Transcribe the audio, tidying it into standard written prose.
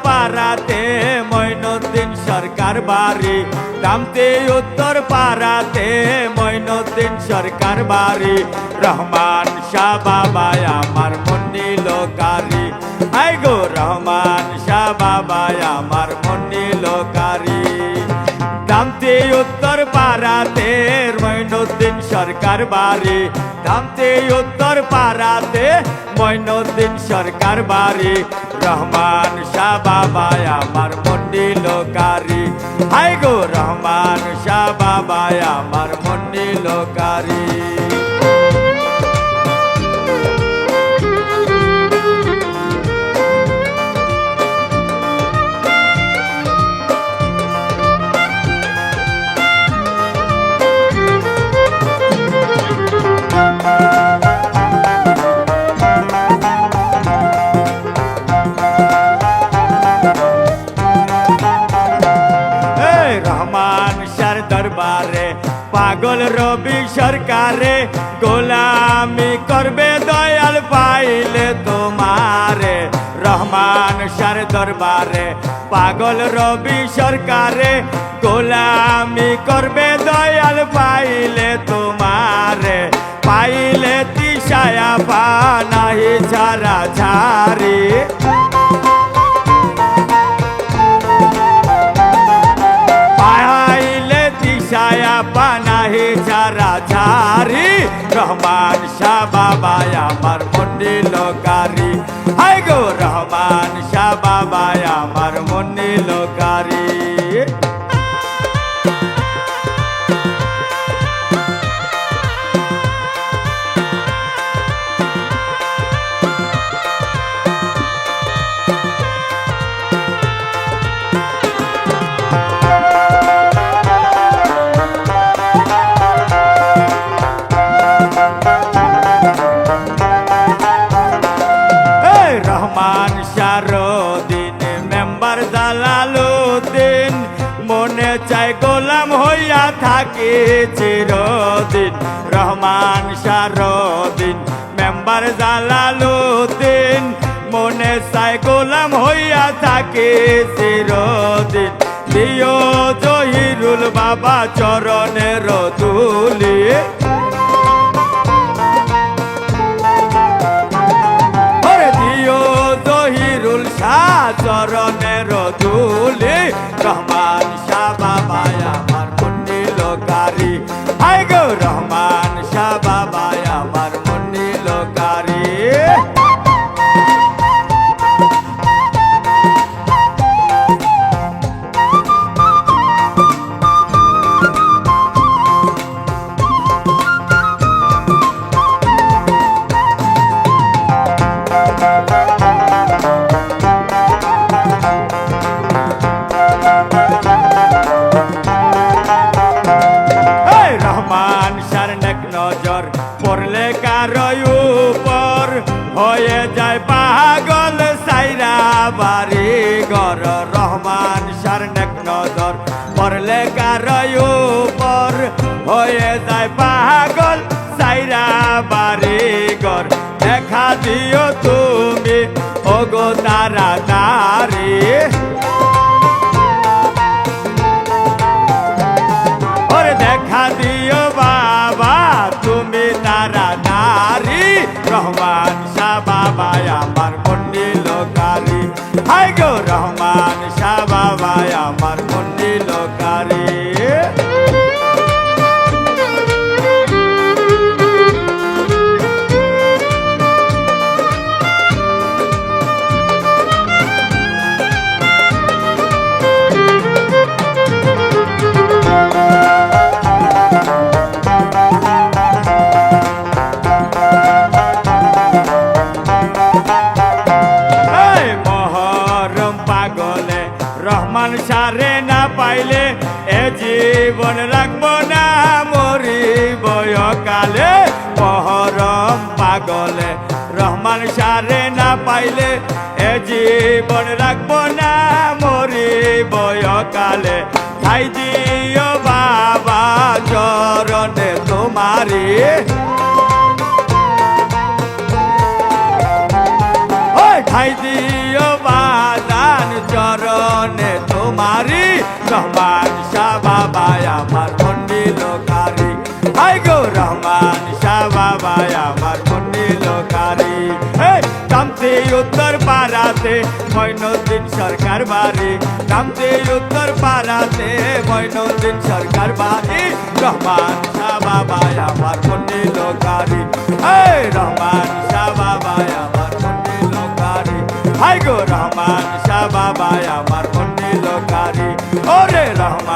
পাড়াতে মঈনুদ্দিন সরকার বাড়ি, দামতে উত্তর পাড়াতে মঈনুদ্দিন সরকার বাড়ি। রহমান শাহ বাবা আমার মন নিল কারি, আই গো রহমান শাহ বাবা আমার মন নিল কারি। দামতে উত্তর পাড়াতে মঈনুদ্দিন সরকার বাড়ি, দামতে উত্তর পাড়াতে মঈনুদ্দিন সরকার বাড়ি। রহমান শাহ বাবা আমার মন নিল কারি, হাই গো রহমান শাহ বাবা আমার মন নিল কারি। রহমান শাহর দরবারে পাগল রবি সরকারে, গোলামি করবে দয়াল পাইলে তোমারে। রহমান শাহর দরবারে পাগল রবি সরকারে, গোলামি করবে দয়াল পাইলে তোমারে। পাইলে তিসায়া পা নাহি ছাড়া ছাড়ি, ছায়া পানাহি ছাড়া ছাড়ি। রহমান শাহ বাবা আমার মন নিল কারি, হাই গো রহমান শাহ বাবা আমার মন নিল কারি। রহমান শাহরুদ্দিন মেম্বার জালালুদ্দিন, মনে চাই গোলাম হইয়া থাকি চিরদিন। রহমান শাহরুদ্দিন মেম্বার জালালুদ্দিন, মনে চাই গোলাম হইয়া থাকি চিরদিন। দিও জহিরুল বাবা চরণের ধুলি, চরণের ধুলি। রহমান শাহ বাবা আমার মন নিল কারি, হাই গো রহমান শাহ বাবা আমার মন নিল কারি। রহমান শাহর নেক নজর পড়লে কারো উপর, হয়ে যায় পাগল সাইরা বাড়ি ঘর। রহমান শাহর নেক নজর পড়লে কারো উপর, হয়ে যায় পাগল সাইরা বাড়ি ঘর। দেখা দিও তুমি ওগো তাড়াতাড়ি, দেখা দিও বাবা তুমি তাড়াতাড়ি। রহমান শাহ বাবা আমার মন নিল কারি, হাই গো রহমান শাহ বাবা আমার মন নিল কারি। রহমান শাহরে না পাইলে এ জীবন রাখবো না মরিব কালে। মহরম পাগলে রহমান শাহরে না পাইলে এ জীবন রাখবো না মরিব কালে। ঠাই দিও বাবা চরণে তোমারি, ঠাই দিও বাদান রহমান শাহ বাবা আমার মন্ডি লোকারি হাই গো রহমান শাহ বাবা আমার মন্ডি লোকারি কামতি উত্তর পাড়াতে মইনুদ্দিন সরকার বাড়ি কামতি উত্তর পাড়াতে মইনুদ্দিন সরকার বাড়ি রহমান শাহ বাবা আমার মন্ডি লোকারি রহমান শাহ বাবা আমার মন্ডি লোকারি হাই গো রহমান শাহ বাবা আমার মন্ডি লোকারি ওরে রহমান